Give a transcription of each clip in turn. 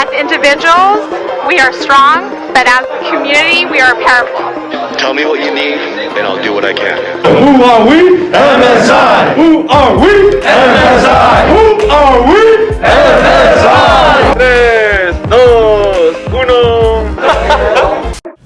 As individuals, we are strong, but as a community, we are powerful. Tell me what you need, and I'll do what I can. Who are we? MSI. Who are we? MSI. Who are we? MSI. 3, 2, 1.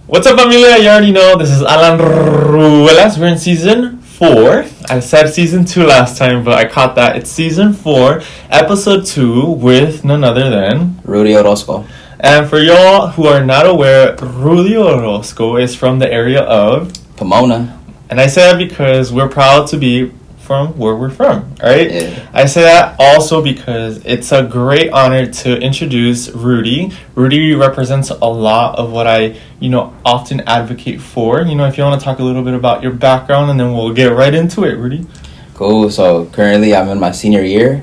What's up, familia? You already know this is Alan Ruelas. We're in season 4. I said season 2 last time, but I caught that. It's season 4, episode 2, with none other than Rudy Orozco. And for y'all who are not aware, Rudy Orozco is from the area of Pomona. And I say that because we're proud to be from where we're from, right? Yeah. I say that also because it's a great honor to introduce Rudy. Rudy represents a lot of what I, often advocate for. If you want to talk a little bit about your background, and then we'll get right into it, Rudy. Cool. So currently I'm in my senior year.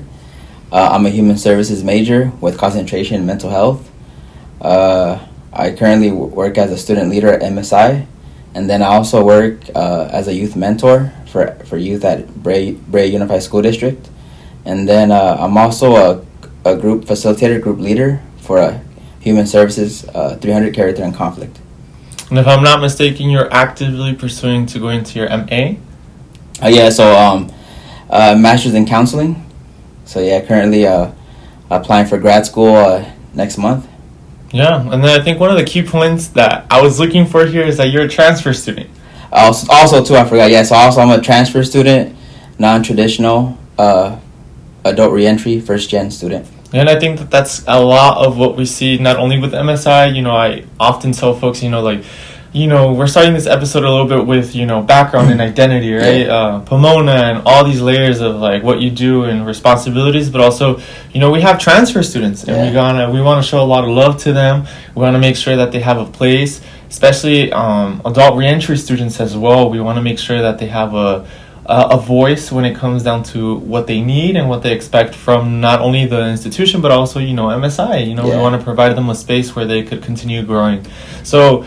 I'm a human services major with concentration in mental health. I currently work as a student leader at MSI, and then I also work as a youth mentor for youth at Brea Unified School District. And then I'm also a group facilitator, group leader for Human Services 300 Character and Conflict. And if I'm not mistaken, you're actively pursuing to go into your MA? Master's in Counseling. So currently applying for grad school next month. Yeah, and then I think one of the key points that I was looking for here is that you're a transfer student. Also, too, I forgot. So I'm a transfer student, non-traditional, adult reentry, first-gen student. And I think that's a lot of what we see, not only with MSI. I often tell folks, we're starting this episode a little bit with, background and identity, right? Yeah. Pomona and all these layers of, what you do and responsibilities. But also, we have transfer students. And we want to show a lot of love to them. We want to make sure that they have a place. Especially adult reentry students as well. We want to make sure that they have a voice when it comes down to what they need and what they expect from not only the institution, but also, MSI. We want to provide them a space where they could continue growing. So,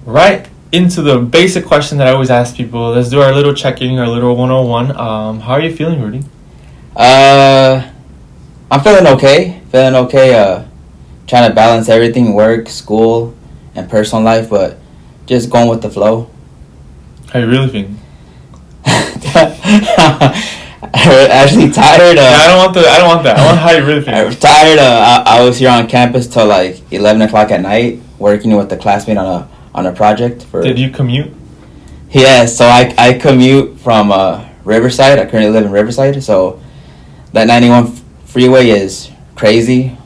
right into the basic question that I always ask people. Let's do our little check-in, our little 101. How are you feeling, Rudy? I'm feeling okay. Trying to balance everything, work, school, and personal life, but just going with the flow. How you really feeling? Actually tired. I don't want that. I want how you really feel. I'm tired. I was here on campus till 11 o'clock at night, working with a classmate on a project. Did you commute? Yeah, so I commute from Riverside. I currently live in Riverside, so that 91 freeway is crazy,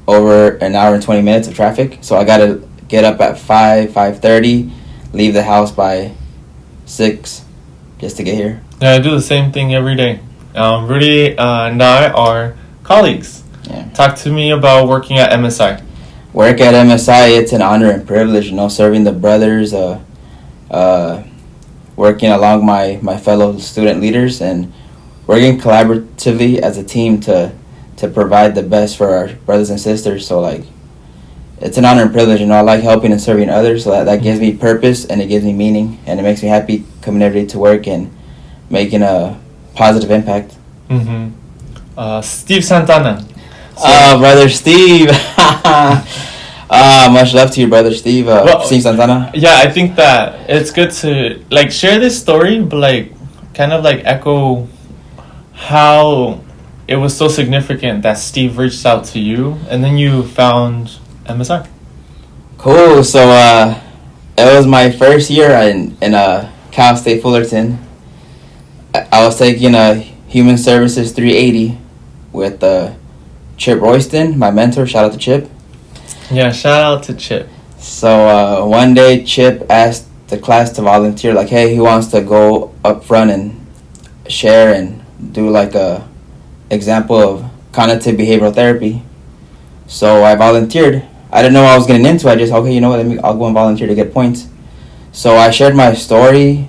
over an hour and 20 minutes of traffic. So I gotta get up at 5:30, leave the house by 6, just to get here. Yeah, I do the same thing every day. Rudy and I are colleagues. Yeah. Talk to me about working at MSI. Work at MSI, it's an honor and privilege, serving the brothers, working along my fellow student leaders, and working collaboratively as a team to provide the best for our brothers and sisters. So it's an honor and privilege. I like helping and serving others, so that gives me purpose and it gives me meaning, and it makes me happy coming every day to work and making a positive impact. Steve Santana. Brother Steve. Much love to you, brother Steve. Steve Santana. Yeah, I think that it's good to share this story, but kind of echo how it was so significant that Steve reached out to you, and then you found MSI. Cool. So it was my first year in Cal State Fullerton. I was taking Human Services 380 with Chip Royston, my mentor. Shout out to Chip. Yeah, shout out to Chip. So one day Chip asked the class to volunteer, hey, who wants to go up front and share and do a example of cognitive behavioral therapy. So I volunteered. I didn't know what I was getting into. I just, I'll go and volunteer to get points. So I shared my story,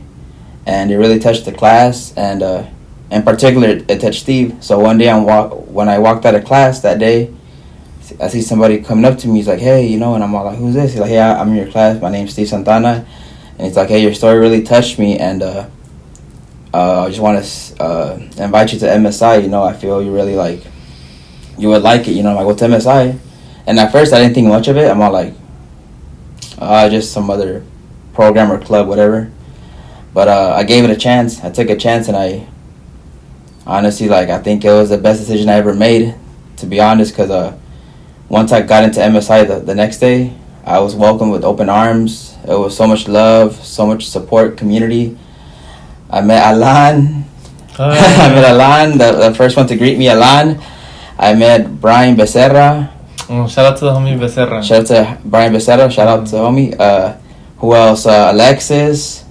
and it really touched the class, and in particular, it touched Steve. So one day when I walked out of class that day, I see somebody coming up to me. He's like, hey, and I'm all like, who's this? He's like, hey, I'm in your class. My name's Steve Santana. And he's like, hey, your story really touched me, and I just want to invite you to MSI. I feel you really you would like it. I'm like, what's MSI? And at first, I didn't think much of it. I'm all like, just some other program or club, whatever. But I gave it a chance. I took a chance, and I honestly, like, I think it was the best decision I ever made, to be honest, because once I got into MSI the next day, I was welcomed with open arms. It was so much love, so much support, community. I met Alan. I met Alan, the first one to greet me, Alan. I met Brian Becerra. Shout out to the homie Becerra. Shout out to Brian Becerra. Shout out to homie. Who else? Alexis.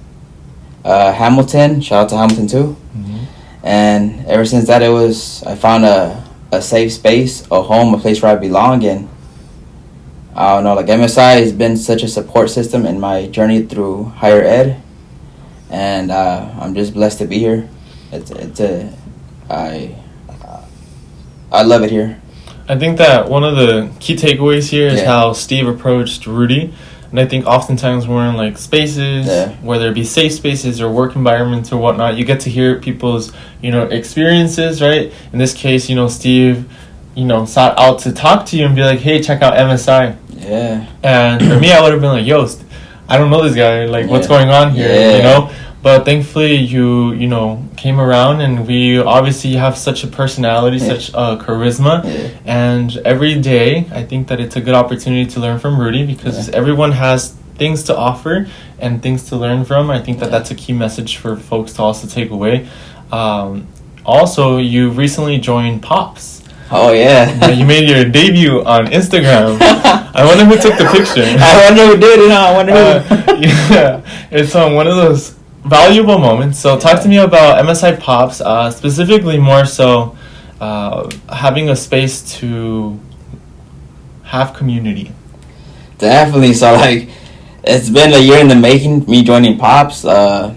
Hamilton. Shout out to Hamilton too. Mm-hmm. And ever since that, I found a safe space, a home, a place where I belong. And I don't know, like MSI has been such a support system in my journey through higher ed. And I'm just blessed to be here. I love it here. I think that one of the key takeaways here is Yeah. how Steve approached Rudy. And I think oftentimes when we're in like spaces, whether it be safe spaces or work environments or whatnot, you get to hear people's, experiences, right? In this case, Steve, sought out to talk to you and be like, hey, check out MSI. Yeah. And for me, I would have been like, yo, I don't know this guy. Like, what's going on here, But thankfully, you came around, and we obviously have such a personality, such charisma, and every day, I think that it's a good opportunity to learn from Rudy, because everyone has things to offer and things to learn from. I think that that's a key message for folks to also take away. Also, you recently joined Pops. Oh, yeah. You made your debut on Instagram. I wonder who took the picture. I wonder who did it, huh? I wonder who. Yeah, it's one of those valuable moments. So talk to me about MSI Pops, specifically more so having a space to have community. Definitely. So, like, it's been a year in the making, me joining Pops. I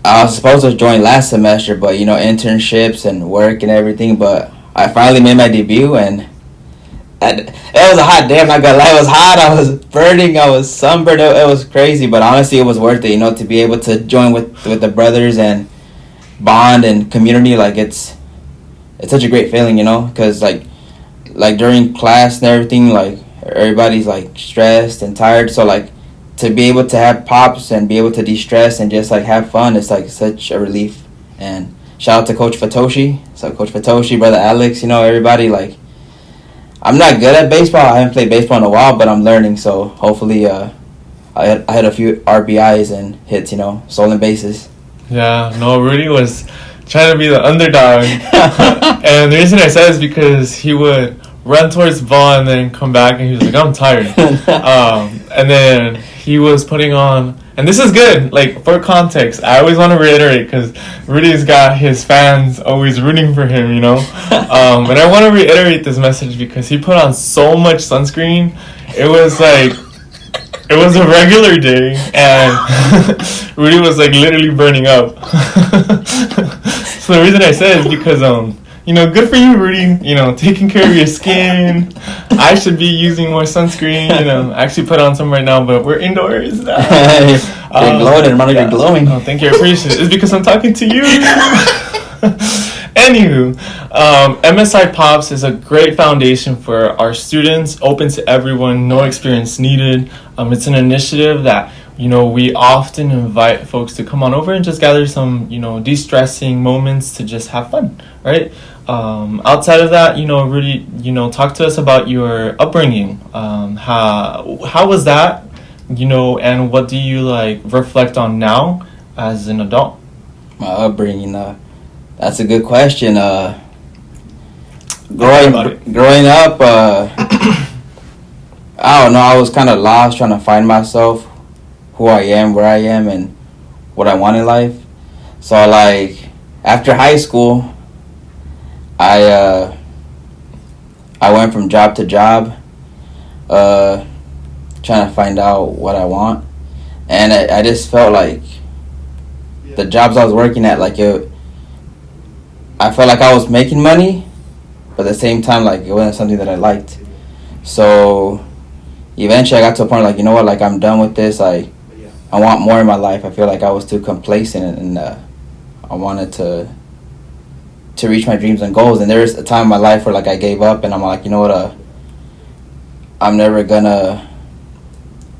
was supposed to join last semester, but, internships and work and everything. But I finally made my debut, and it was a hot day. I'm not gonna lie, it was hot. I was burning. I was sunburned. It was crazy, but honestly, it was worth it. To be able to join with the brothers and bond and community. Like it's such a great feeling, because like during class and everything, like everybody's like stressed and tired. So like to be able to have Pops and be able to de-stress and just like have fun, it's like such a relief. And shout out to Coach Fatoshi. So Coach Fatoshi, Brother Alex, everybody like. I'm not good at baseball. I haven't played baseball in a while, but I'm learning. So hopefully, I had a few RBIs and hits, stolen bases. Yeah, no, Rudy was trying to be the underdog. And the reason I said is because he would run towards the ball and then come back, and he was like, I'm tired. And then he was putting on, and this is good, like, for context, I always want to reiterate, because Rudy's got his fans always rooting for him, but I want to reiterate this message because he put on so much sunscreen. It was like, it was a regular day, and Rudy was like literally burning up. So the reason I said is because good for you, Rudy. Taking care of your skin. I should be using more sunscreen. I actually put on some right now, but we're indoors. You're glowing, hermano. You're glowing. Oh, thank you. I appreciate it. It's because I'm talking to you. Anywho, MSI Pops is a great foundation for our students, open to everyone, no experience needed. It's an initiative that, we often invite folks to come on over and just gather some, de-stressing moments to just have fun, right? Outside of that, Rudy, talk to us about your upbringing. How was that, and what do you reflect on now as an adult? My upbringing, that's a good question. Growing up, I don't know, I was kind of lost trying to find myself, who I am, where I am, and what I want in life. So, after high school, I went from job to job, trying to find out what I want. And I just felt like the jobs I was working at, I felt like I was making money, but at the same time, it wasn't something that I liked. So eventually I got to a point, I'm done with this. I want more in my life. I feel like I was too complacent, and I wanted to reach my dreams and goals. And there was a time in my life where I gave up, and I'm like, I'm never gonna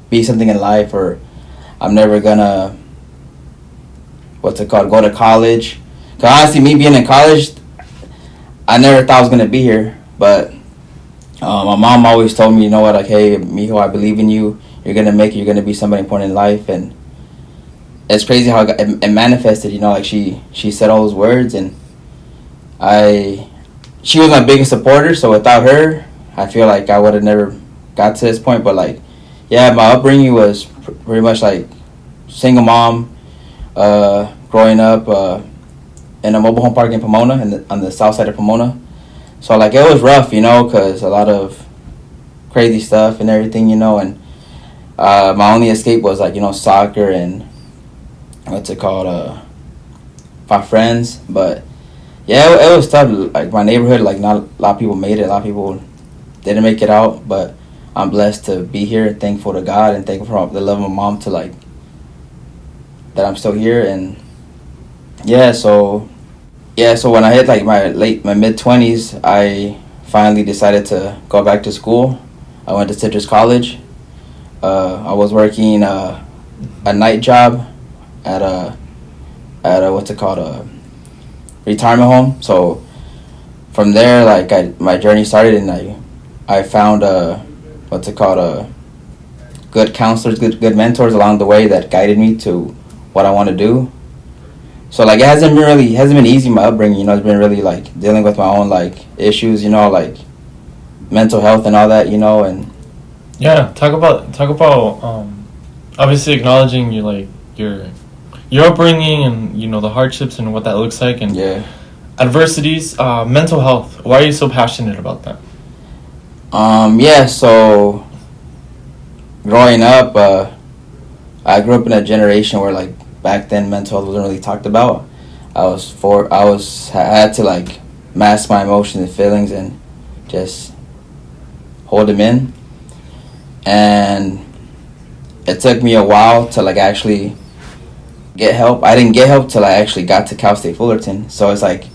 be something in life, or I'm never gonna, go to college. Cause honestly, me being in college, I never thought I was gonna be here. But my mom always told me, you know what, like, hey, mijo, I believe in you. You're gonna make it. You're gonna be somebody important in life. And it's crazy how it manifested. You know, like she said all those words, and she was my biggest supporter. So without her, I feel like I would have never got to this point. But like, yeah, my upbringing was pretty much like single mom, growing up in a mobile home park in Pomona, on the south side of Pomona. So like it was rough, you know, because a lot of crazy stuff and everything, you know. And my only escape was like, you know, soccer and my friends. But yeah, it was tough. Like my neighborhood, like not a lot of people made it. A lot of people didn't make it out, but I'm blessed to be here. Thankful to God and thankful for the love of my mom to like that I'm still here. And so when I hit like my mid-20s, I finally decided to go back to school. I went to Citrus College. I was working a night job at a retirement home. So from there, like my journey started, and I found good counselors, good mentors along the way that guided me to what I want to do. So like it hasn't been easy, my upbringing, you know. It's been really like dealing with my own like issues, you know, like mental health and all that, you know. And Yeah, talk about obviously acknowledging your upbringing and, you know, the hardships and what that looks like, and yeah. adversities, mental health. Why are you so passionate about that? So growing up, I grew up in a generation where like back then mental health wasn't really talked about. I had to like mask my emotions and feelings and just hold them in. And it took me a while to like actually get help. I didn't get help till I actually got to Cal State Fullerton. So it's like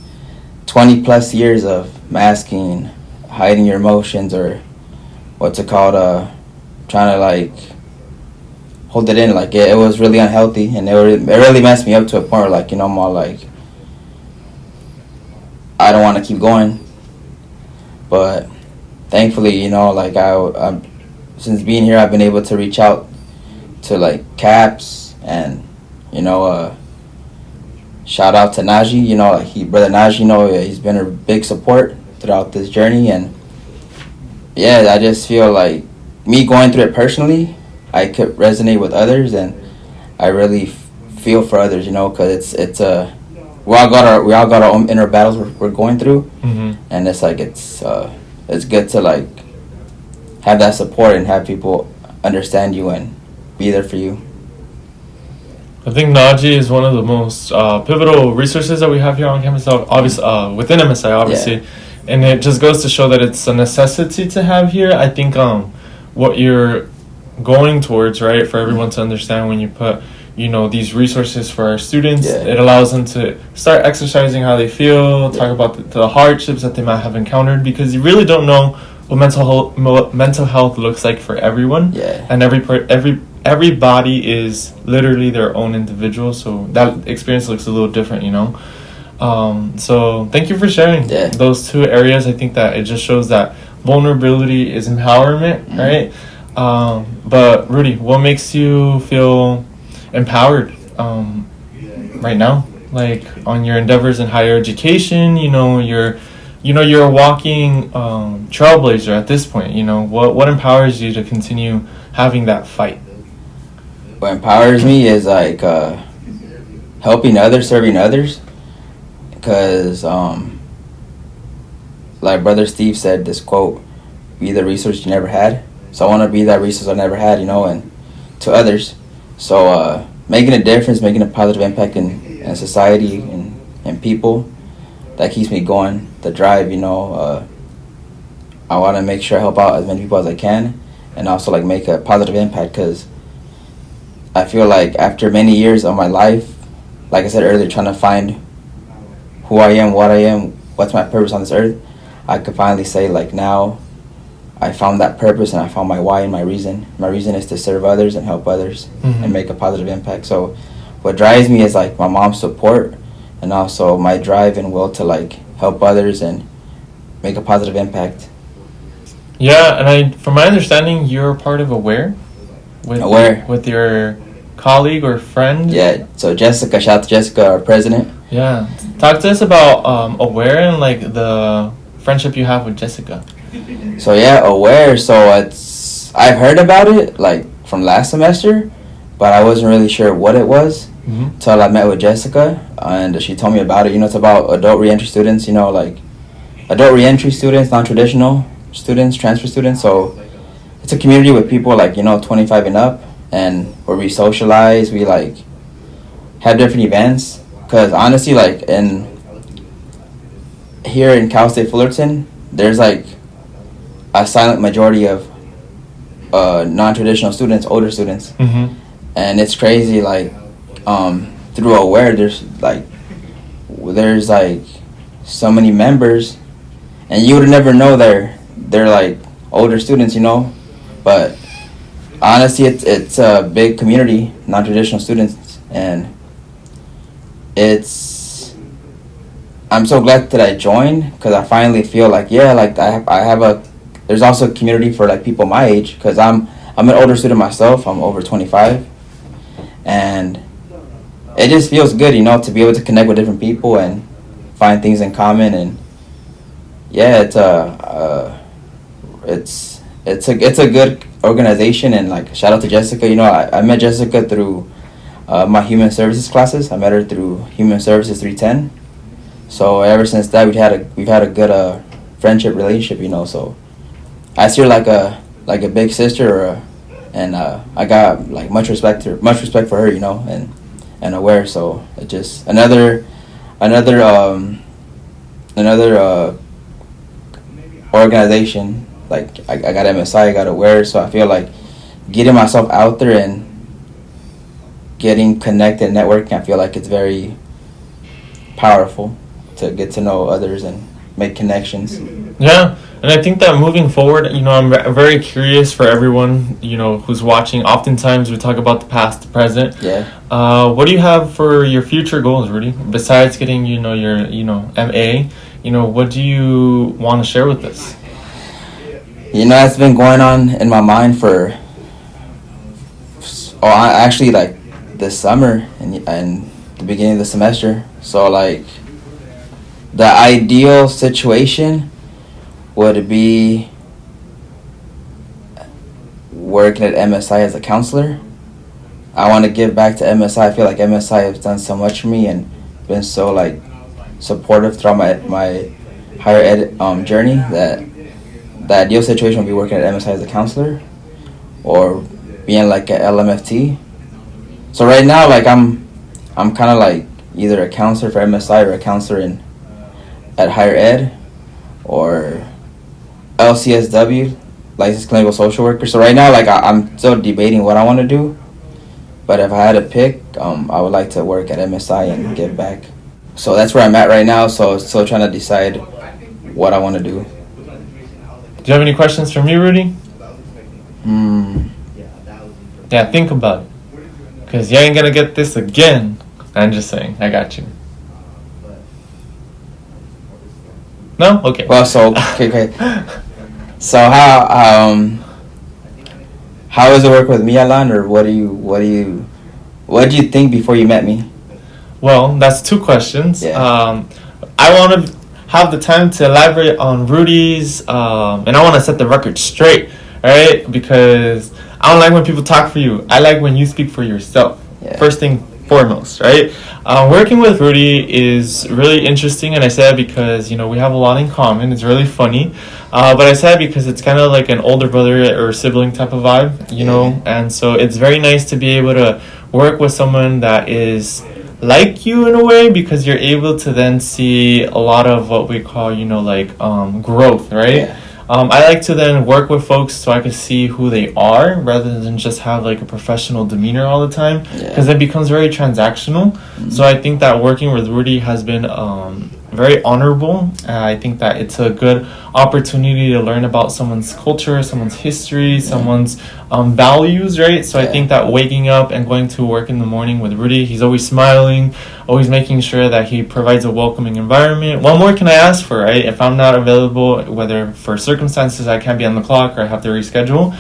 20 plus years of masking, hiding your emotions, or trying to like hold it in. Like it was really unhealthy, and it really messed me up to a point where like, you know, I'm all like, I don't want to keep going. But thankfully, you know, like I since being here, I've been able to reach out to like CAPS, and you know, shout out to Najee, you know, like brother Najee, you know, he's been a big support throughout this journey. And yeah, I just feel like me going through it personally, I could resonate with others, and I really feel for others, you know, because it's we all got our own inner battles we're going through. Mm-hmm. And it's like it's good to like have that support and have people understand you and be there for you. I think Najee is one of the most pivotal resources that we have here on campus, obviously, within MSI, obviously. Yeah. And it just goes to show that it's a necessity to have here. I think what you're going towards, right, for everyone to understand, when you put, you know, these resources for our students, it allows them to start exercising how they feel, talk about the hardships that they might have encountered, because you really don't know what mental health looks like for everyone. Yeah. And everybody is literally their own individual, so that experience looks a little different, you know. So thank you for sharing those two areas. I think that it just shows that vulnerability is empowerment, right? But Rudy, what makes you feel empowered right now, like on your endeavors in higher education? You're a walking trailblazer at this point. You know, what empowers you to continue having that fight? What empowers me is like helping others, serving others, because like Brother Steve said this quote, be the resource you never had. So I want to be that resource I never had, you know, and to others. So making a difference, making a positive impact in society and people, that keeps me going, the drive, you know. I want to make sure I help out as many people as I can, and also like make a positive impact, because I feel like after many years of my life, like I said earlier, trying to find who I am, what I am, what's my purpose on this earth, I could finally say like now I found that purpose and I found my why and my reason. My reason is to serve others and help others and make a positive impact. So what drives me is like my mom's support and also my drive and will to like help others and make a positive impact. Yeah, and from my understanding, you're part of Aware. With your colleague or friend. Yeah. So Jessica, shout out to Jessica, our president. Yeah. Talk to us about Aware and like the friendship you have with Jessica. So yeah, Aware. So I've heard about it like from last semester, but I wasn't really sure what it was till I met with Jessica and she told me about it. You know, it's about adult reentry students. You know, like adult reentry students, non-traditional students, transfer students. So it's a community with people like 25 and up, and where we socialize, we like have different events. Cause honestly, like here in Cal State Fullerton, there's like a silent majority of non-traditional students, older students, and it's crazy. Like through Aware, there's like so many members, and you would never know they're like older students, but honestly, it's a big community, non-traditional students, and I'm so glad that I joined because I finally feel like there's also a community for like people my age because I'm an older student myself. I'm over 25, and it just feels good, to be able to connect with different people and find things in common. And yeah, it's a good organization. And like shout out to Jessica. I met Jessica through my human services classes. I met her through Human Services 310. So ever since that, we've had a good friendship relationship. So I see her like a big sister, and I got like much respect for her. And Aware. So it just another organization. Like I got MSI, I got Aware. So I feel like getting myself out there and getting connected, networking, I feel like it's very powerful to get to know others and make connections. Yeah, and I think that moving forward, I'm very curious for everyone, who's watching. Oftentimes we talk about the past, the present. Yeah. What do you have for your future goals, Rudy? Besides getting, your, MA, what do you want to share with us? It's been going on in my mind actually like this summer and the beginning of the semester. So like the ideal situation would be working at MSI as a counselor. I want to give back to MSI. I feel like MSI has done so much for me and been so like supportive throughout my higher ed journey that the ideal situation would be working at MSI as a counselor or being like an LMFT. So right now, like I'm kind of like either a counselor for MSI or a counselor at higher ed or LCSW, licensed clinical social worker. So right now, like I'm still debating what I want to do. But if I had to pick, I would like to work at MSI and give back. So that's where I'm at right now. So still trying to decide what I want to do. Do you have any questions for me, Rudy? Yeah, think about it. Because you ain't going to get this again. I'm just saying. I got you. No? Okay. Well, so, okay. So how is it work with me, Alan? Or what did you think before you met me? Well, that's two questions. Yeah. I want to have the time to elaborate on Rudy's, and I want to set the record straight, right? Because I don't like when people talk for you. I like when you speak for yourself. Yeah. First thing foremost, right? Working with Rudy is really interesting, and I say that because, we have a lot in common. It's really funny. But I say that because it's kind of like an older brother or sibling type of vibe, know? And so it's very nice to be able to work with someone that is like you in a way, because you're able to then see a lot of what we call, growth, right? Yeah. I like to then work with folks so I can see who they are rather than just have like a professional demeanor all the time, because it becomes very transactional. Mm-hmm. So I think that working with Rudy has been very honorable. I think that it's a good opportunity to learn about someone's culture, someone's history, someone's values, right? So I think that waking up and going to work in the morning with Rudy, he's always smiling, always making sure that he provides a welcoming environment. What more can I ask for, right? If I'm not available, whether for circumstances I can't be on the clock or I have to reschedule,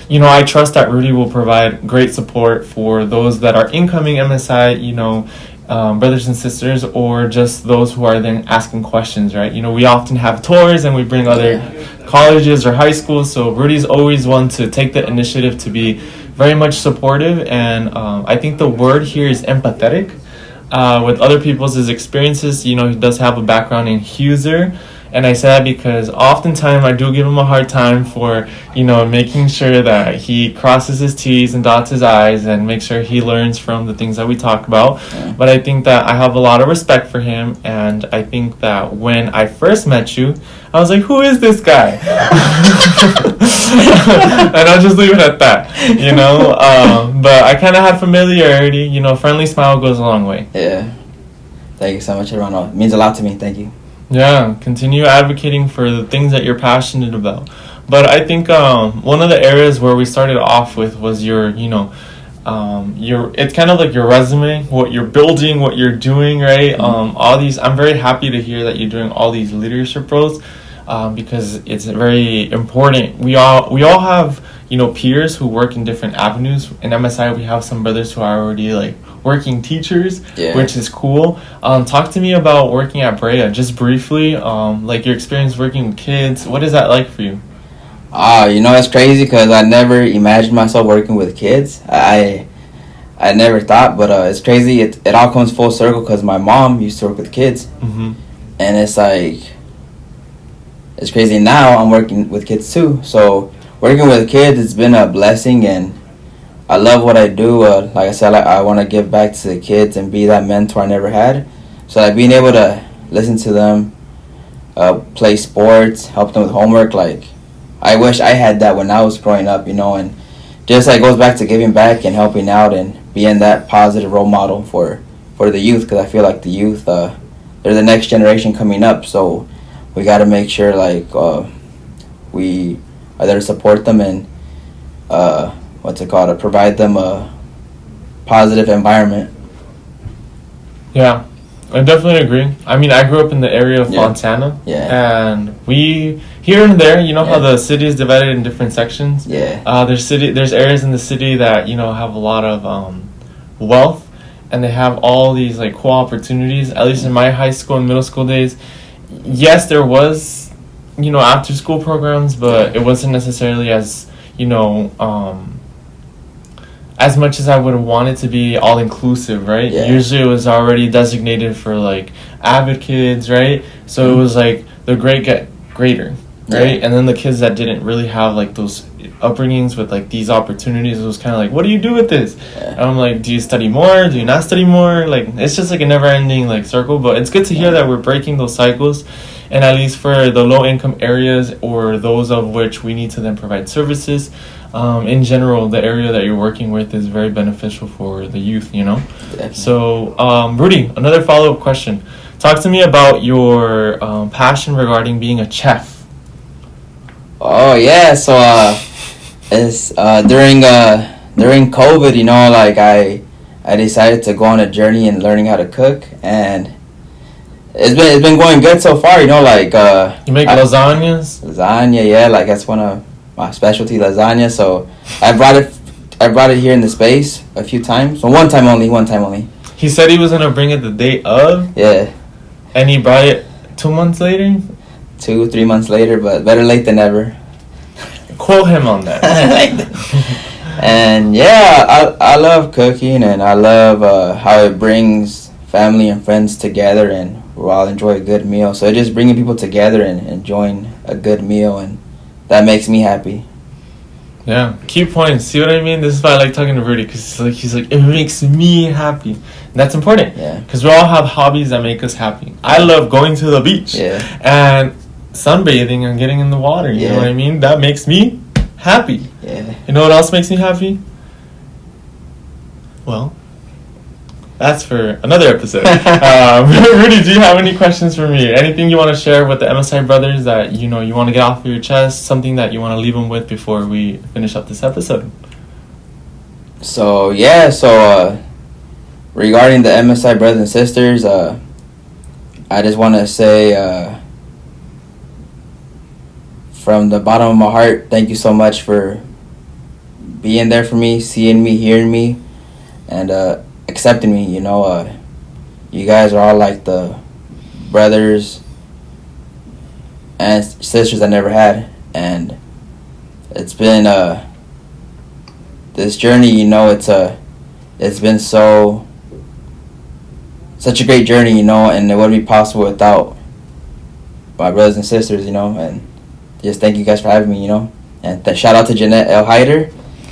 you know, I trust that Rudy will provide great support for those that are incoming MSI, you know, brothers and sisters, or just those who are then asking questions, right? You know, we often have tours and we bring other colleges or high schools, so Rudy's always one to take the initiative to be very much supportive, and I think the word here is empathetic with other people's experiences. You know, he does have a background in Huser, and I say that because oftentimes I do give him a hard time for, you know, making sure that he crosses his T's and dots his I's and make sure he learns from the things that we talk about. But I think that I have a lot of respect for him, and I think that when I first met you, I was like, who is this guy? And I'll just leave it at that, you know? But I kind of had familiarity, you know, friendly smile goes a long way. Yeah. Thank you so much, Ronald. It means a lot to me. Thank you. Yeah, continue advocating for the things that you're passionate about. But I think one of the areas where we started off with was your, you know, it's kind of like your resume, what you're building, what you're doing, right? All these, I'm very happy to hear that you're doing all these leadership roles, because it's very important. We all have, you know, peers who work in different avenues. In MSI, we have some brothers who are already like working teachers, which is cool. Talk to me about working at Brea, just briefly, like your experience working with kids. What is that like for you? You know, it's crazy because I never imagined myself working with kids. I never thought, but it's crazy. It all comes full circle because my mom used to work with kids, and it's like, it's crazy. Now I'm working with kids too. So working with kids, it's been a blessing, and I love what I do. Like I said, I want to give back to the kids and be that mentor I never had. So like being able to listen to them, play sports, help them with homework, like I wish I had that when I was growing up, you know, and just like goes back to giving back and helping out and being that positive role model for the youth, because I feel like the youth, they're the next generation coming up, so we got to make sure like we are there to support them and to provide them a positive environment. Yeah, I definitely agree. I mean, I grew up in the area of Fontana, and we here and there, you know how the city is divided in different sections. There's areas in the city that, you know, have a lot of wealth, and they have all these like cool opportunities. At least in my high school and middle school days, yes, there was, you know, after school programs, but it wasn't necessarily as, you know, as much as I would have wanted to be all inclusive, right? Usually it was already designated for like avid kids, right? So it was like the great get greater, right? And then the kids that didn't really have like those upbringings with like these opportunities, it was kind of like, what do you do with this? And I'm like, do you study more? Do you not study more? Like, it's just like a never ending like circle. But it's good to hear that we're breaking those cycles. And at least for the low income areas, or those of which we need to then provide services, in general, the area that you're working with is very beneficial for the youth, you know? So, Rudy, another follow-up question. Talk to me about your passion regarding being a chef. Oh, yeah. So, it's during COVID, you know, like I decided to go on a journey in learning how to cook, and it's been going good so far, you know, like you make lasagnas? Lasagna, yeah, like that's one of my specialty, lasagna. So I brought it here in the space a few times. So one time only. He said he was gonna bring it the day of? Yeah. And he brought it 2 months later? 2-3 months later, but better late than never. Quote him on that. And yeah, I love cooking, and I love how it brings family and friends together, and we'll all enjoy a good meal. So it's just bringing people together and enjoying a good meal, and that makes me happy. Yeah, key points. See what I mean? This is why I like talking to Rudy, because he's like, it makes me happy. And that's important. Yeah. Because we all have hobbies that make us happy. I love going to the beach. Yeah. And sunbathing and getting in the water. You know what I mean? That makes me happy. Yeah. You know what else makes me happy? Well, That's for another episode. Rudy, do you have any questions for me? Anything you want to share with the MSI brothers that you want to get off your chest? Something that you want to leave them with before we finish up this episode? So regarding the MSI brothers and sisters, I just want to say from the bottom of my heart, thank you so much for being there for me, seeing me, hearing me, and accepting me. You guys are all like the brothers and sisters I never had, and it's been this journey. It's been such a great journey, and it wouldn't be possible without my brothers and sisters, and just thank you guys for having me, and shout out to Jeanette El Hyder,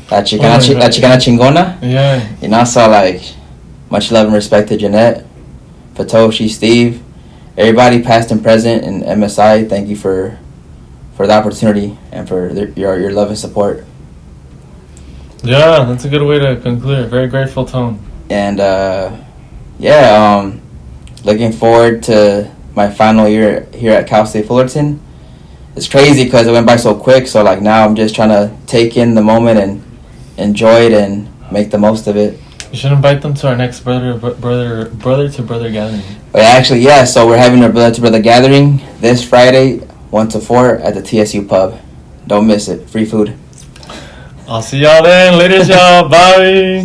la chicana chingona. Yeah. So like, much love and respect to Jeanette, Fatoshi, Steve, everybody past and present in MSI. Thank you for the opportunity and for your love and support. Yeah, that's a good way to conclude. Very grateful tone. And looking forward to my final year here at Cal State Fullerton. It's crazy because it went by so quick. So like now I'm just trying to take in the moment and enjoy it and make the most of it. You should invite them to our next brother to brother gathering. But actually, yeah. So we're having our brother to brother gathering this Friday, 1 to 4 at the TSU pub. Don't miss it. Free food. I'll see y'all then. Later, y'all. Bye.